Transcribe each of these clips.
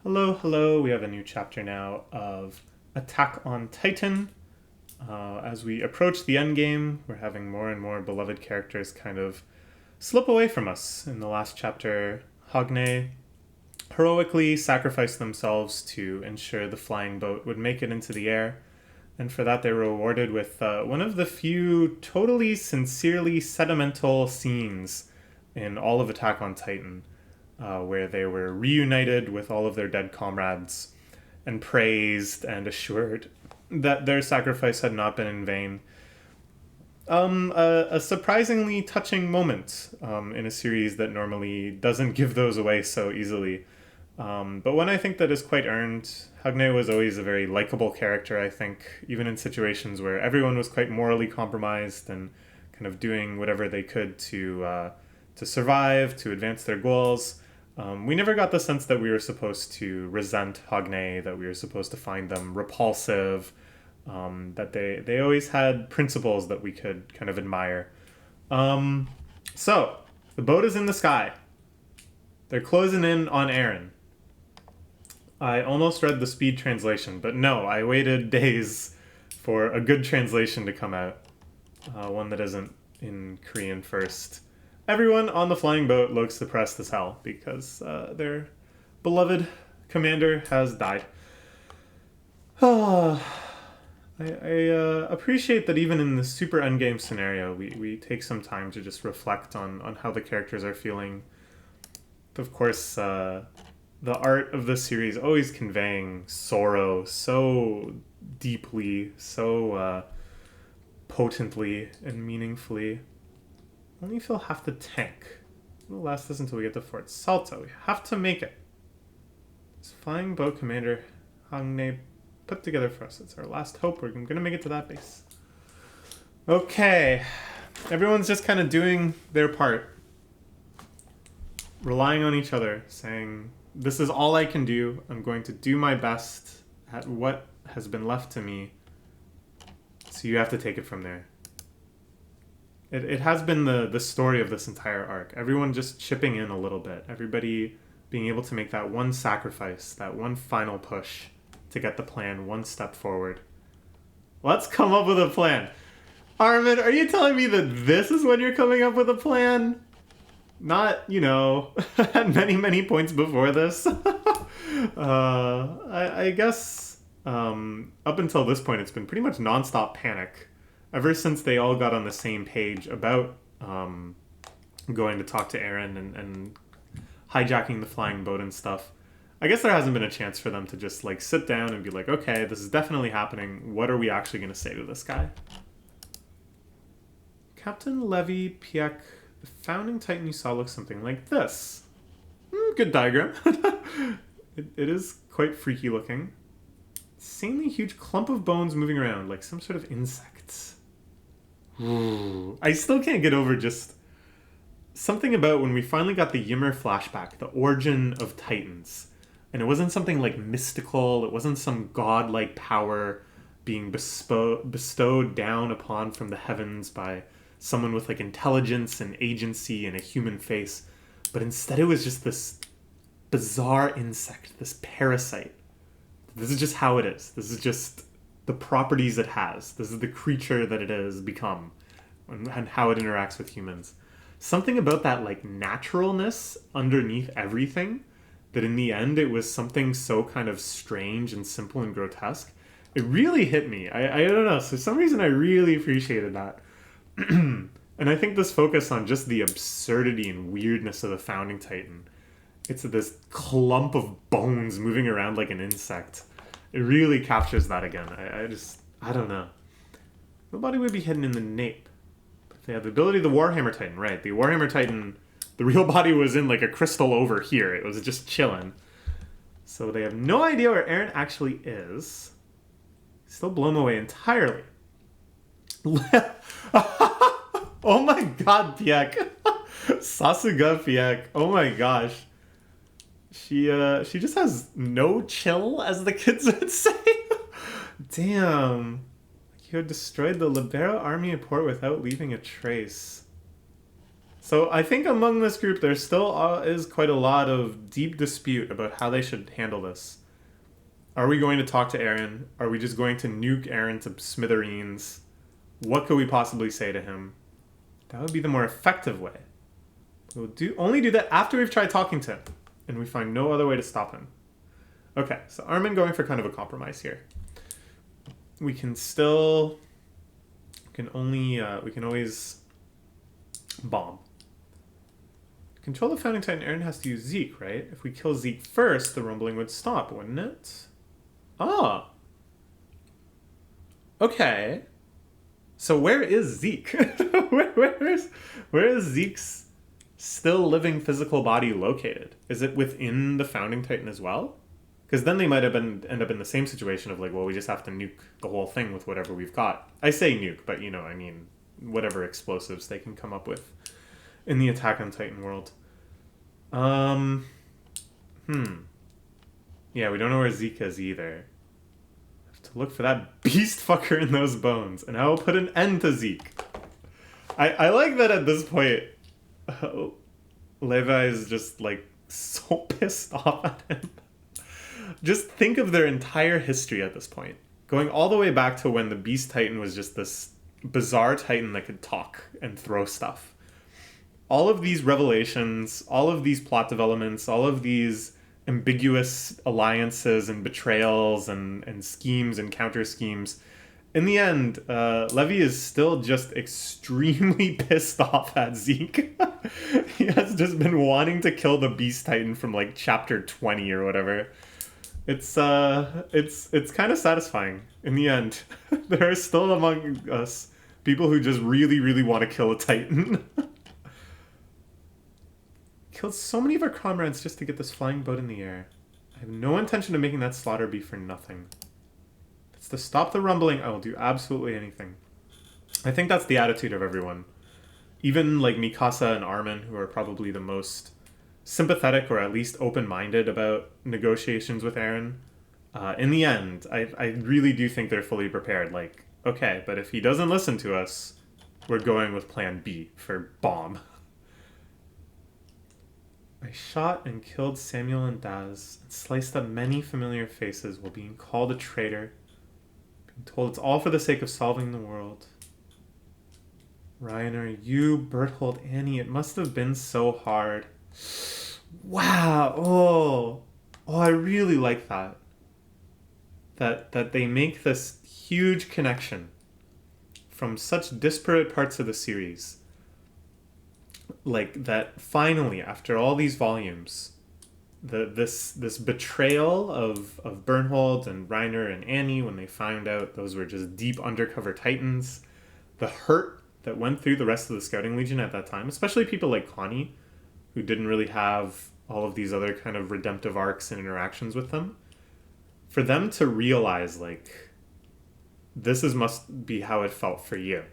Hello, hello. We have a new chapter now of Attack on Titan. As we approach the end game, we're having more and more beloved characters kind of slip away from us. In the last chapter, Hogne heroically sacrificed themselves to ensure the flying boat would make it into the air. And for that, they were rewarded with one of the few totally sincerely sentimental scenes in all of Attack on Titan, where they were reunited with all of their dead comrades and praised and assured that their sacrifice had not been in vain. A surprisingly touching moment in a series that normally doesn't give those away so easily. But one I think that is quite earned. Hagne was always a very likable character, I think, even in situations where everyone was quite morally compromised and kind of doing whatever they could to survive, to advance their goals. We never got the sense that we were supposed to resent Hagne, that we were supposed to find them repulsive, that they always had principles that we could kind of admire. So, the boat is in the sky. They're closing in on Eren. I almost read the speed translation, but no, I waited days for a good translation to come out. One that isn't in Korean first. Everyone on the flying boat looks depressed as hell because their beloved commander has died. I appreciate that even in the super endgame scenario, we take some time to just reflect on how the characters are feeling. Of course, the art of the series always conveying sorrow so deeply, so potently and meaningfully. Only fill half the tank. It'll last us until we get to Fort Salto. We have to make it. This flying boat commander Hangne put together for us. It's our last hope. We're gonna make it to that base. Okay. Everyone's just kind of doing their part. Relying on each other, saying, this is all I can do. I'm going to do my best at what has been left to me. So you have to take it from there. It has been the story of this entire arc. Everyone just chipping in a little bit. Everybody being able to make that one sacrifice, that one final push to get the plan one step forward. Let's come up with a plan. Armin, are you telling me that this is when you're coming up with a plan? Not, at many points before this. I guess up until this point, it's been pretty much nonstop panic. Ever since they all got on the same page about going to talk to Eren and hijacking the flying boat and stuff, I guess there hasn't been a chance for them to just sit down and be like, okay, this is definitely happening. What are we actually going to say to this guy? Captain Levy Piek, the founding Titan you saw looks something like this. Good diagram. It is quite freaky looking. Insanely huge clump of bones moving around like some sort of insect. Ooh. I still can't get over just something about when we finally got the Ymir flashback, the origin of Titans. And it wasn't something mystical, it wasn't some godlike power being bestowed down upon from the heavens by someone with intelligence and agency and a human face. But instead it was just this bizarre insect, this parasite. This is just how it is. This is just the properties it has. This is the creature that it has become and how it interacts with humans. Something about that naturalness underneath everything, that in the end it was something so kind of strange and simple and grotesque. It really hit me. I don't know. For some reason I really appreciated that. And I think this focus on just the absurdity and weirdness of the founding Titan. It's this clump of bones moving around like an insect. It really captures that again. I don't know. Nobody would be hidden in the nape. But they have the ability of the Warhammer Titan, right? The Warhammer Titan, the real body was in a crystal over here. It was just chilling. So they have no idea where Eren actually is. Still blown away entirely. Oh my god, Piek. Sasuga Piek. Oh my gosh. She just has no chill, as the kids would say. Damn. You had destroyed the Libero army at port without leaving a trace. So I think among this group there still is quite a lot of deep dispute about how they should handle this. Are we going to talk to Eren? Are we just going to nuke Eren to smithereens? What could we possibly say to him? That would be the more effective way. We'll only do that after we've tried talking to him, and we find no other way to stop him. Okay, so Armin going for kind of a compromise here. We can still... we can always bomb. Control the Founding Titan, Eren has to use Zeke, right? If we kill Zeke first, the rumbling would stop, wouldn't it? Ah. Okay. So where is Zeke? where is Zeke's still living physical body located? Is it within the Founding Titan as well? Because then they might have end up in the same situation of like, well, we just have to nuke the whole thing with whatever we've got. I say nuke, but I mean, whatever explosives they can come up with in the Attack on Titan world. Yeah, we don't know where Zeke is either. Have to look for that beast fucker in those bones, and I will put an end to Zeke. I like that at this point, Levi is just like so pissed off at him. Just think of their entire history at this point. Going all the way back to when the Beast Titan was just this bizarre Titan that could talk and throw stuff. All of these revelations, all of these plot developments, all of these ambiguous alliances and betrayals and schemes and counter schemes. In the end, Levi is still just extremely pissed off at Zeke. He has just been wanting to kill the Beast Titan from like chapter 20 or whatever. It's kind of satisfying in the end. There are still among us people who just really, really want to kill a Titan. Killed so many of our comrades just to get this flying boat in the air. I have no intention of making that slaughter be for nothing. If it's to stop the rumbling, I will do absolutely anything. I think that's the attitude of everyone. Even like Mikasa and Armin, who are probably the most sympathetic or at least open-minded about negotiations with Eren. In the end, I really do think they're fully prepared. Like, okay, but if he doesn't listen to us, we're going with plan B for bomb. I shot and killed Samuel and Daz and sliced up many familiar faces while being called a traitor, being told it's all for the sake of solving the world. Reiner, you, Berthold, Annie, it must have been so hard. Wow. Oh, I really like that. That they make this huge connection from such disparate parts of the series. Like that finally, after all these volumes, this betrayal of Berthold and Reiner and Annie when they found out those were just deep undercover Titans, the hurt that went through the rest of the Scouting Legion at that time, especially people like Connie, who didn't really have all of these other kind of redemptive arcs and interactions with them, for them to realize, like, this must be how it felt for you.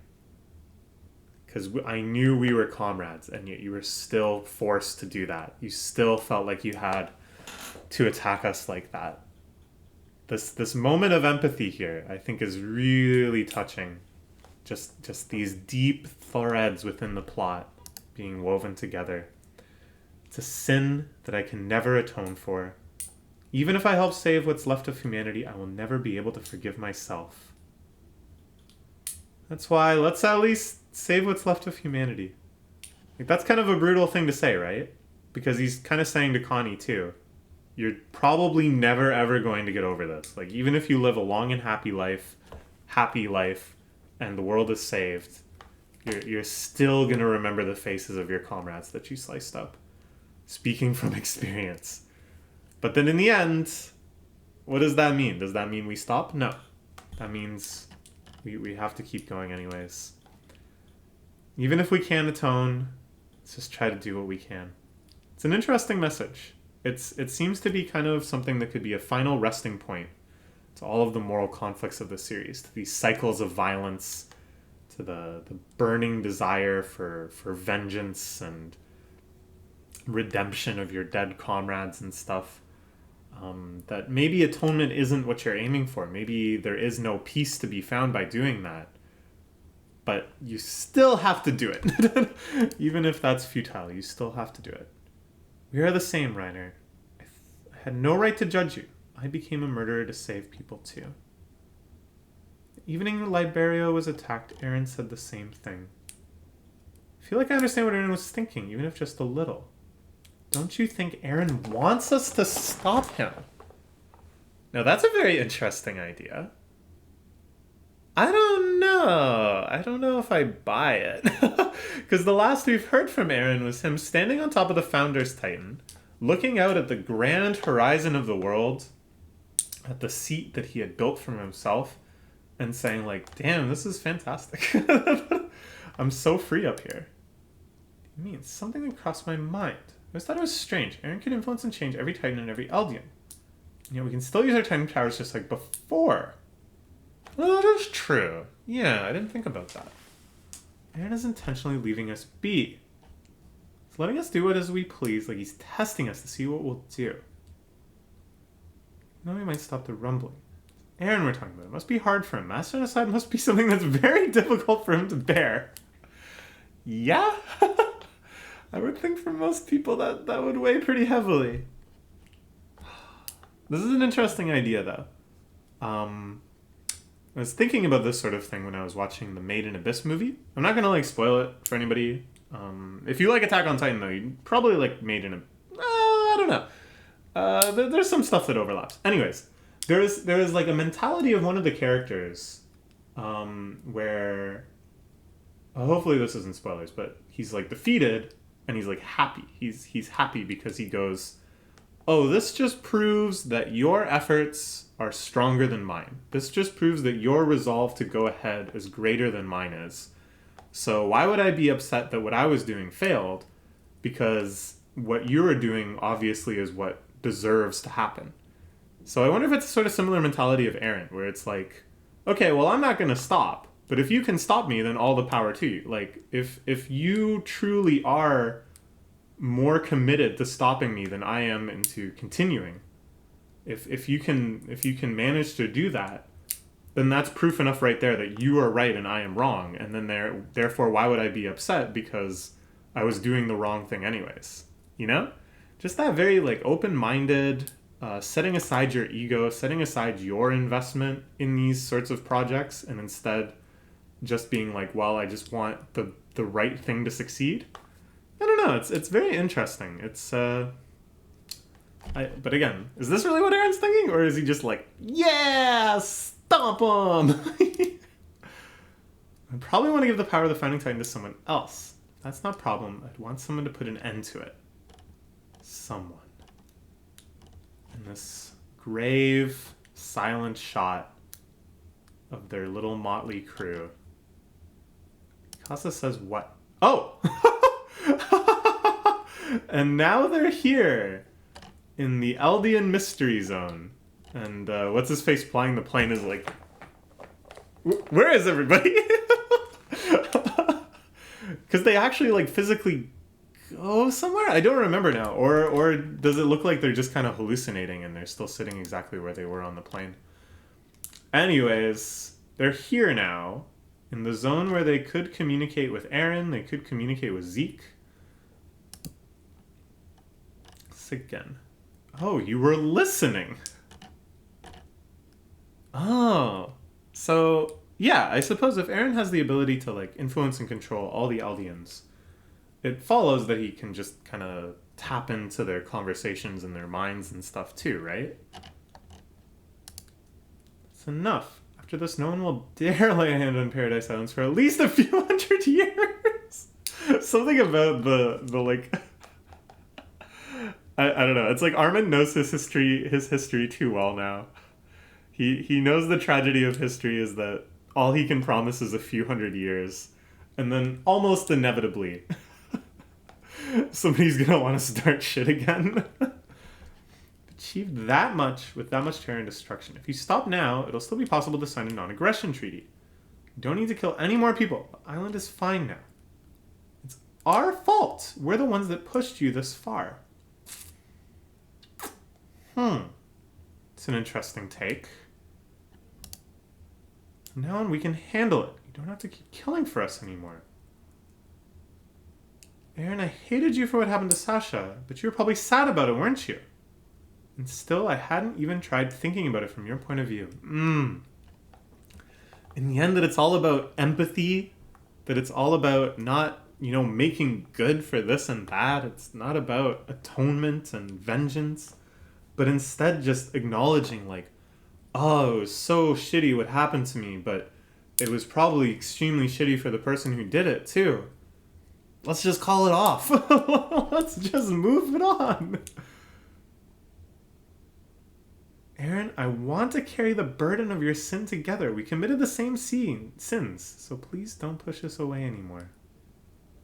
Because I knew we were comrades, and yet you were still forced to do that. You still felt like you had to attack us like that. This moment of empathy here, I think, is really touching. Just these deep threads within the plot being woven together. It's a sin that I can never atone for. Even if I help save what's left of humanity, I will never be able to forgive myself. That's why let's at least save what's left of humanity. Like, that's kind of a brutal thing to say, right? Because he's kind of saying to Connie too, you're probably never ever going to get over this. Like, even if you live a long and happy life, and the world is saved, you're still going to remember the faces of your comrades that you sliced up. Speaking from experience. But then in the end, what does that mean? Does that mean we stop? No. That means we have to keep going anyways. Even if we can't atone, let's just try to do what we can. It's an interesting message. It seems to be kind of something that could be a final resting point to all of the moral conflicts of the series, to these cycles of violence, to the burning desire for vengeance and redemption of your dead comrades and stuff. That maybe atonement isn't what you're aiming for. Maybe there is no peace to be found by doing that. But you still have to do it. Even if that's futile, you still have to do it. We are the same, Reiner. I had no right to judge you. I became a murderer to save people too. The evening Liberio was attacked, Eren said the same thing. I feel like I understand what Eren was thinking, even if just a little. Don't you think Eren wants us to stop him? Now that's a very interesting idea. I don't know. I don't know if I buy it. Because the last we've heard from Eren was him standing on top of the Founder's Titan, looking out at the grand horizon of the world, at the seat that he had built for himself, and saying like, damn, this is fantastic. I'm so free up here. What do you mean? Something that crossed my mind. I always thought it was strange. Eren could influence and change every Titan and every Eldian. You know, we can still use our Titan powers just like before. Well, that is true. Yeah, I didn't think about that. Eren is intentionally leaving us be. He's letting us do what as we please, like he's testing us to see what we'll do. Now we might stop the rumbling. Eren we're talking about. It must be hard for him. Master Genocide must be something that's very difficult for him to bear. Yeah? I would think for most people that would weigh pretty heavily. This is an interesting idea, though. I was thinking about this sort of thing when I was watching the Made in Abyss movie. I'm not gonna like spoil it for anybody. If you like Attack on Titan, though, you'd probably like Made in Abyss. I don't know. There's some stuff that overlaps. Anyways, there is like a mentality of one of the characters, where hopefully this isn't spoilers, but he's like defeated and he's like happy. He's happy because he goes, oh, this just proves that your efforts are stronger than mine. This just proves that your resolve to go ahead is greater than mine is. So why would I be upset that what I was doing failed? Because what you're doing obviously is what deserves to happen. So I wonder if it's a sort of similar mentality of Eren, where it's like, okay, well, I'm not going to stop, but if you can stop me, then all the power to you. Like, if you truly are more committed to stopping me than I am into continuing, if you can manage to do that, then that's proof enough right there that you are right and I am wrong. And then therefore, why would I be upset because I was doing the wrong thing anyways? You know, just that very like open-minded, setting aside your ego, setting aside your investment in these sorts of projects, and instead just being like, well, I just want the right thing to succeed. I don't know. It's very interesting. It's but again, is this really what Eren's thinking, or is he just like, yeah, stomp him? I probably want to give the power of the Founding Titan to someone else. That's not a problem. I'd want someone to put an end to it. Someone. And this grave, silent shot of their little motley crew. Casa says what? Oh! And now they're here in the Eldian Mystery Zone. And what's his face flying the plane is like, where is everybody? Because they actually like physically go somewhere? I don't remember now. Or does it look like they're just kind of hallucinating and they're still sitting exactly where they were on the plane? Anyways, they're here now in the zone where they could communicate with Eren, they could communicate with Zeke. Again. Oh, you were listening. Oh. So, yeah, I suppose if Eren has the ability to like influence and control all the Eldians, it follows that he can just kind of tap into their conversations and their minds and stuff too, right? That's enough. After this, no one will dare lay a hand on Paradise Islands for at least a few hundred years. Something about the like... I don't know. It's like Armin knows his history too well now. He knows the tragedy of history is that all he can promise is a few hundred years. And then almost inevitably, somebody's going to want to start shit again. Achieved that much with that much terror and destruction. If you stop now, it'll still be possible to sign a non-aggression treaty. You don't need to kill any more people. The island is fine now. It's our fault. We're the ones that pushed you this far. It's an interesting take. From now on, we can handle it. You don't have to keep killing for us anymore. Eren, I hated you for what happened to Sasha, but you were probably sad about it, weren't you? And still, I hadn't even tried thinking about it from your point of view. In the end, that it's all about empathy, that it's all about not, making good for this and that. It's not about atonement and vengeance, but instead just acknowledging, like, oh, it was so shitty what happened to me, but it was probably extremely shitty for the person who did it, too. Let's just call it off. Let's just move it on. Eren, I want to carry the burden of your sin together. We committed the same sins, so please don't push us away anymore.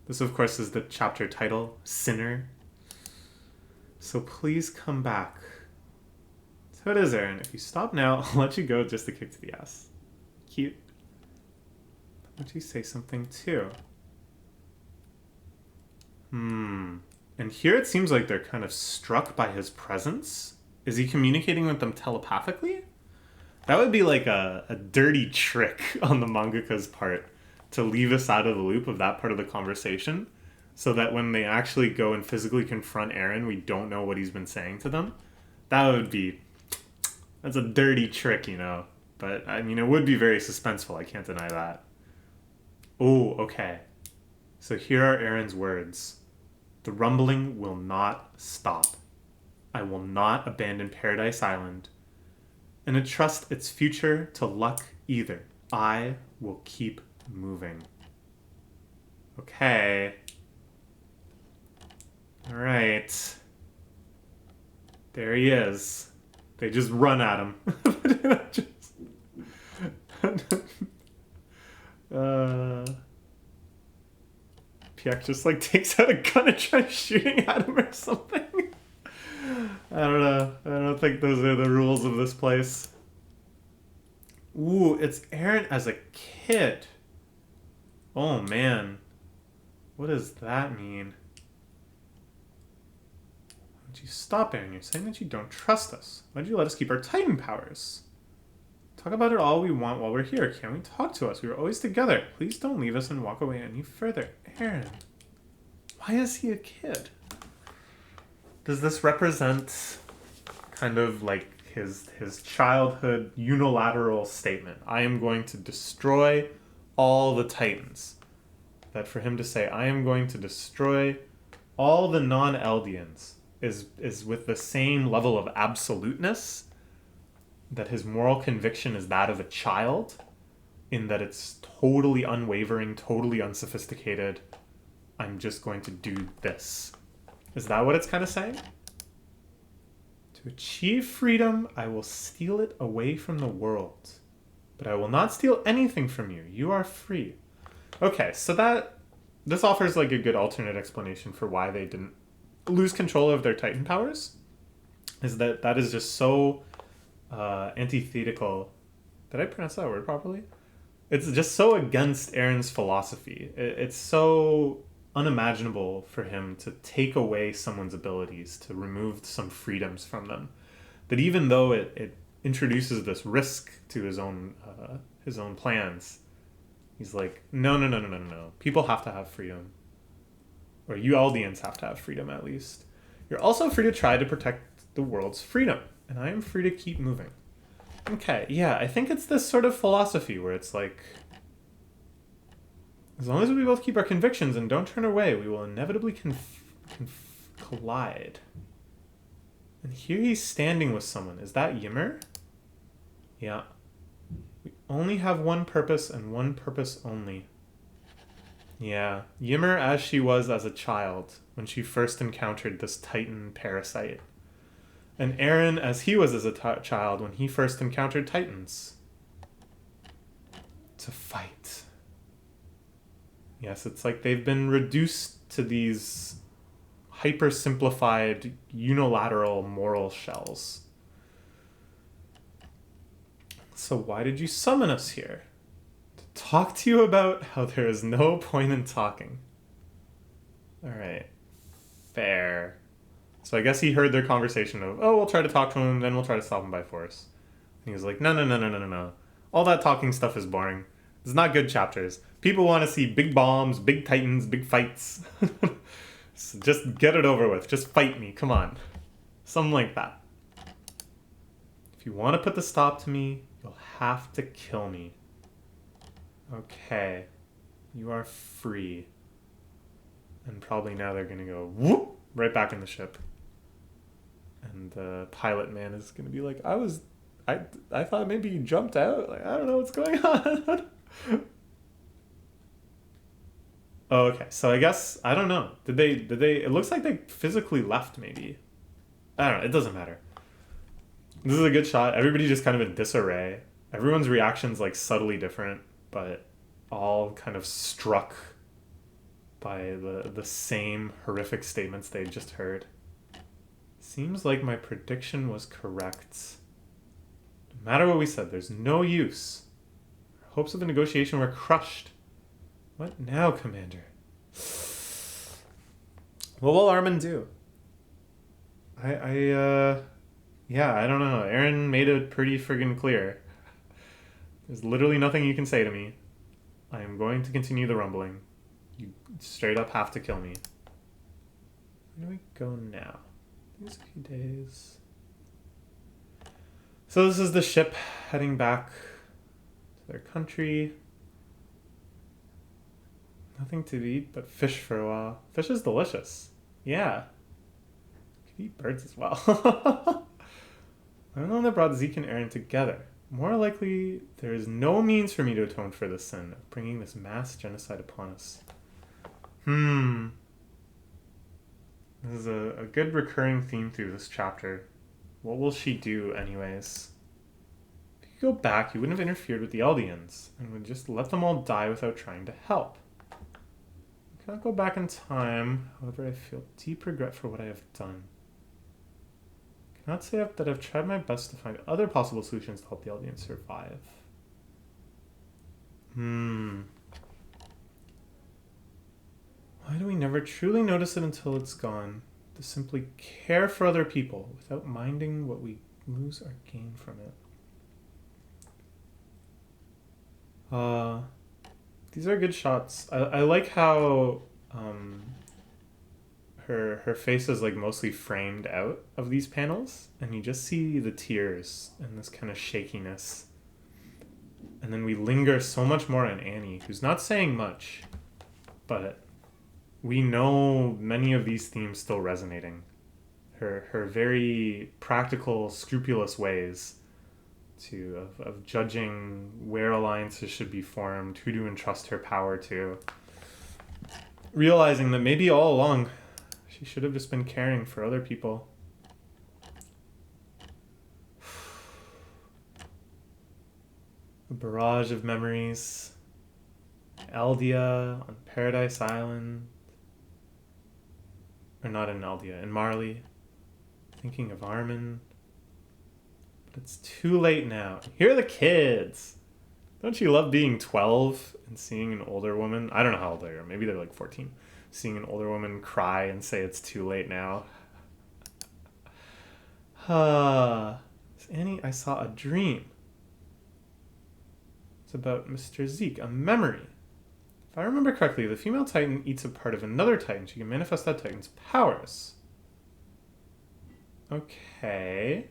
This, of course, is the chapter title, Sinner. So please come back. So it is, Eren. If you stop now, I'll let you go just to kick to the ass. Cute. Why don't you say something too? And here it seems like they're kind of struck by his presence. Is he communicating with them telepathically? That would be like a dirty trick on the mangaka's part to leave us out of the loop of that part of the conversation, so that when they actually go and physically confront Eren, we don't know what he's been saying to them. That's a dirty trick, But, I mean, it would be very suspenseful. I can't deny that. Oh, okay. So here are Eren's words. The rumbling will not stop. I will not abandon Paradise Island and entrust its future to luck either. I will keep moving. Okay. All right. There he is. They just run at him. Pieck just takes out a gun and tries shooting at him or something. I don't know. I don't think those are the rules of this place. Ooh, it's Eren as a kid. Oh man. What does that mean? Why don't you stop, Eren? You're saying that you don't trust us. Why don't you let us keep our Titan powers? Talk about it all we want while we're here. Can't we talk to us? We were always together. Please don't leave us and walk away any further. Eren. Why is he a kid? Does this represent kind of like his childhood unilateral statement? I am going to destroy all the Titans. That for him to say, I am going to destroy all the non-Eldians is with the same level of absoluteness that his moral conviction is that of a child, in that it's totally unwavering, totally unsophisticated. I'm just going to do this. Is that what it's kind of saying? To achieve freedom, I will steal it away from the world. But I will not steal anything from you. You are free. Okay, so this offers a good alternate explanation for why they didn't lose control of their Titan powers. Is that is just so antithetical. Did I pronounce that word properly? It's just so against Eren's philosophy. It's so unimaginable for him to take away someone's abilities, to remove some freedoms from them, that even though it introduces this risk to his own plans, he's like, no. People have to have freedom. Or you Eldians have to have freedom, at least. You're also free to try to protect the world's freedom, and I am free to keep moving. Okay, yeah, I think it's this sort of philosophy where it's like, as long as we both keep our convictions and don't turn away, we will inevitably collide. And here he's standing with someone. Is that Ymir? Yeah. We only have one purpose and one purpose only. Yeah. Ymir as she was as a child when she first encountered this Titan parasite. And Eren as he was as a child when he first encountered Titans. To fight. Yes, it's like they've been reduced to these hyper-simplified, unilateral moral shells. So why did you summon us here? To talk to you about how there is no point in talking. Alright. Fair. So I guess he heard their conversation of, oh, we'll try to talk to him, then we'll try to stop him by force. And he was like, no. All that talking stuff is boring. It's not good chapters. People want to see big bombs, big titans, big fights. So just get it over with. Just fight me. Come on. Something like that. If you want to put the stop to me, you'll have to kill me. Okay. You are free. And probably now they're going to go whoop right back in the ship. And the pilot man is going to be like, I thought maybe you jumped out. Like, I don't know what's going on. Oh, okay. So I guess, I don't know. Did they, it looks like they physically left maybe. I don't know. It doesn't matter. This is a good shot. Everybody just kind of in disarray. Everyone's reactions like subtly different, but all kind of struck by the same horrific statements they just heard. Seems like my prediction was correct. No matter what we said, there's no use. Our hopes of the negotiation were crushed. What now, Commander? What will Armin do? Yeah, I don't know. Eren made it pretty friggin' clear. There's literally nothing you can say to me. I am going to continue the rumbling. You straight up have to kill me. Where do we go now? I think it's a few days. So this is the ship heading back to their country. Nothing to eat but fish for a while. Fish is delicious. Yeah. Could eat birds as well. I don't know that brought Zeke and Eren together. More likely, there is no means for me to atone for the sin of bringing this mass genocide upon us. This is a good recurring theme through this chapter. What will she do anyways? If you go back, you wouldn't have interfered with the Eldians, and would just let them all die without trying to help. I cannot go back in time, however I feel deep regret for what I have done. I cannot say that I've tried my best to find other possible solutions to help the Eldians survive. Why do we never truly notice it until it's gone? To simply care for other people without minding what we lose or gain from it. These are good shots. I like how her face is like mostly framed out of these panels, and you just see the tears and this kind of shakiness. And then we linger so much more on Annie, who's not saying much, but we know many of these themes still resonating. Her very practical, scrupulous ways of judging where alliances should be formed, who to entrust her power to. Realizing that maybe all along she should have just been caring for other people. A barrage of memories. Eldia on Paradise Island. Or not in Eldia, in Marley. Thinking of Armin. But it's too late now. Here are the kids! Don't you love being 12 and seeing an older woman? I don't know how old they are. Maybe they're like 14. Seeing an older woman cry and say it's too late now. Annie, I saw a dream. It's about Mr. Zeke, a memory. If I remember correctly, the female Titan eats a part of another Titan. She can manifest that Titan's powers. Okay.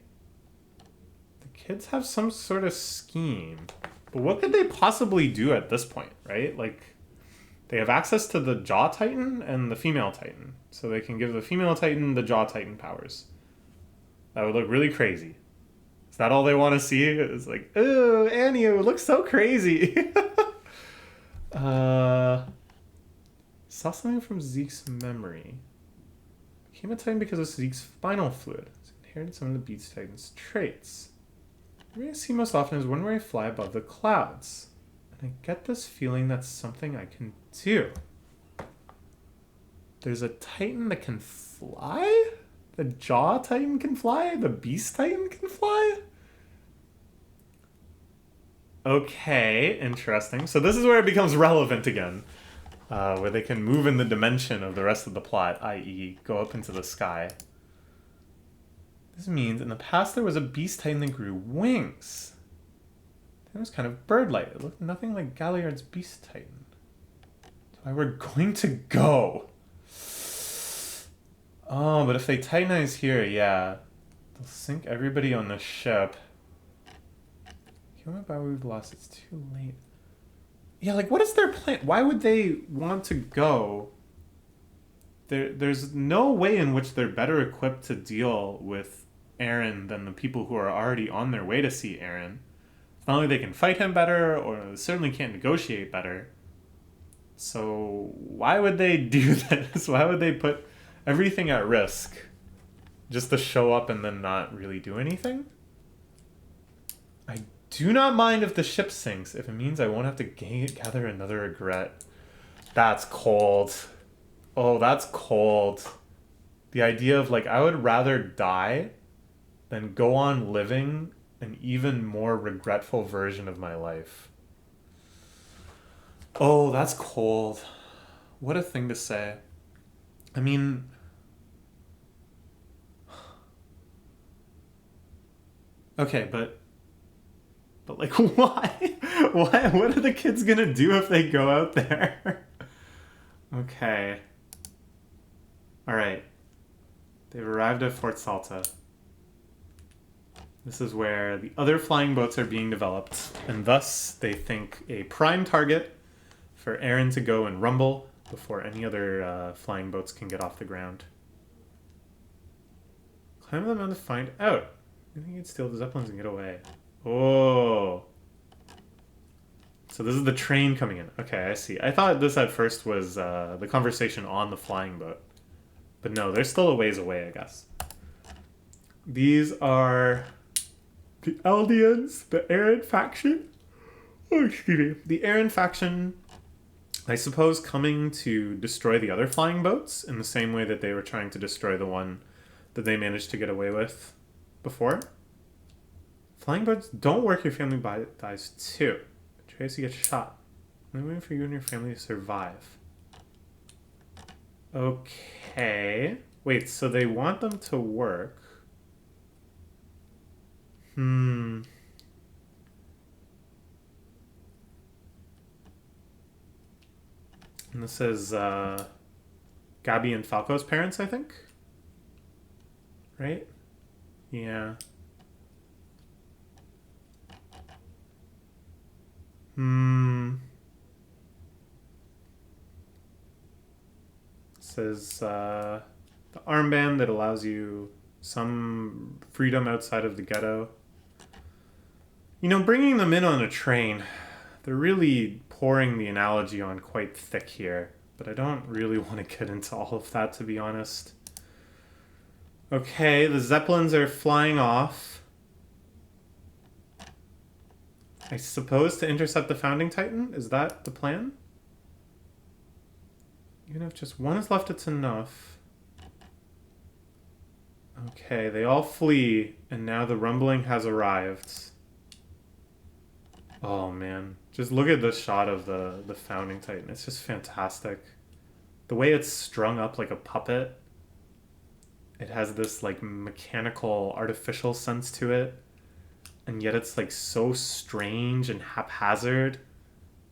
The kids have some sort of scheme. But what could they possibly do at this point, right? Like, they have access to the Jaw Titan and the female Titan. So they can give the female Titan the Jaw Titan powers. That would look really crazy. Is that all they want to see? It's like, oh, Annie, it looks so crazy. Saw something from Zeke's memory. Became a Titan because of Zeke's spinal fluid. It's inherited some of the Beast Titan's traits. The way I see most often is one where I fly above the clouds. And I get this feeling that's something I can do. There's a Titan that can fly? The Jaw Titan can fly? The Beast Titan can fly? Okay, interesting. So this is where it becomes relevant again. Where they can move in the dimension of the rest of the plot, i.e. go up into the sky. This means in the past there was a Beast Titan that grew wings. It was kind of bird-like. It looked nothing like Galliard's Beast Titan. That's why we're going to go. Oh, but if they Titanize here, yeah. They'll sink everybody on the ship. Human power we've lost. It's too late. Yeah, like, what is their plan? Why would they want to go? There's no way in which they're better equipped to deal with Eren than the people who are already on their way to see Eren. Not only they can fight him better, or they certainly can't negotiate better. So why would they do this? Why would they put everything at risk just to show up and then not really do anything? I do not mind if the ship sinks, if it means I won't have to gather another regret. That's cold. Oh, that's cold. The idea of, like, I would rather die than go on living an even more regretful version of my life. Oh, that's cold. What a thing to say. I mean, okay, but like, why? Why? What are the kids gonna do if they go out there? Okay. All right. They've arrived at Fort Salta. This is where the other flying boats are being developed, and thus they think a prime target for Eren to go and rumble before any other flying boats can get off the ground. Climb the mountain to find out. I think you'd steal the Zeppelins and get away. Oh. So this is the train coming in. Okay, I see. I thought this at first was the conversation on the flying boat. But no, they're still a ways away, I guess. These are the Eldians, the Eren faction. Oh, excuse me. The Eren faction, I suppose, coming to destroy the other flying boats in the same way that they were trying to destroy the one that they managed to get away with before. Flying boats don't work, your family dies too. Tracy gets shot. I'm waiting for you and your family to survive. Okay. Wait, so they want them to work. And this is Gabi and Falco's parents, I think. Right? Yeah. Says the armband that allows you some freedom outside of the ghetto. You know, bringing them in on a train, they're really pouring the analogy on quite thick here, but I don't really want to get into all of that, to be honest. Okay, the Zeppelins are flying off. I suppose to intercept the Founding Titan? Is that the plan? Even if just one is left, it's enough. Okay, they all flee, and now the rumbling has arrived. Oh man, just look at this shot of the Founding Titan. It's just fantastic. The way it's strung up like a puppet. It has this like mechanical, artificial sense to it. And yet it's like so strange and haphazard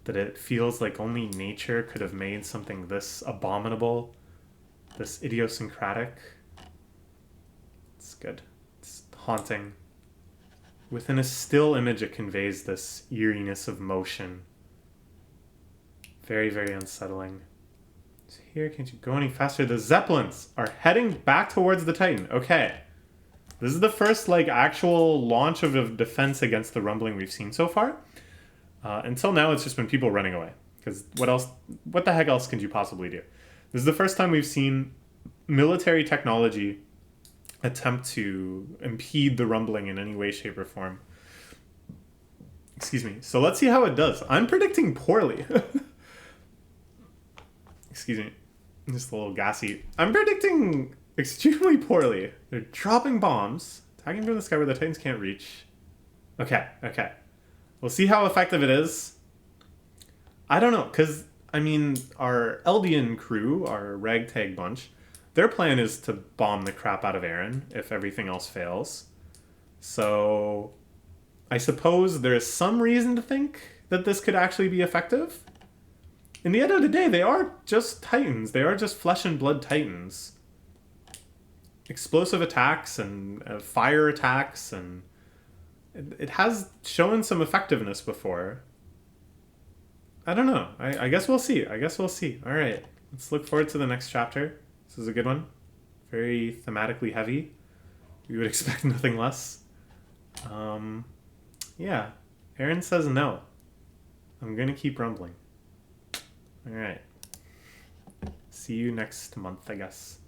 that it feels like only nature could have made something this abominable, this idiosyncratic. It's good. It's haunting. Within a still image, it conveys this eeriness of motion. Very, very unsettling. So here, can't you go any faster? The Zeppelins are heading back towards the Titan. Okay. This is the first, like, actual launch of a defense against the rumbling we've seen so far. Until now, it's just been people running away. Because what the heck else could you possibly do? This is the first time we've seen military technology attempt to impede the rumbling in any way, shape, or form. Excuse me. So let's see how it does. I'm predicting poorly. Excuse me. I'm just a little gassy. I'm predicting extremely poorly. They're dropping bombs, tagging from the sky where the Titans can't reach. Okay. We'll see how effective it is. I don't know, because, I mean, our Eldian crew, our ragtag bunch, their plan is to bomb the crap out of Eren if everything else fails. So I suppose there is some reason to think that this could actually be effective. In the end of the day, they are just titans. They are just flesh and blood titans. Explosive attacks and fire attacks, and it has shown some effectiveness before. I don't know. I guess we'll see. I guess we'll see. All right. Let's look forward to the next chapter. This is a good one. Very thematically heavy. You would expect nothing less. Yeah. Aaron says no. I'm going to keep rumbling. All right. See you next month, I guess.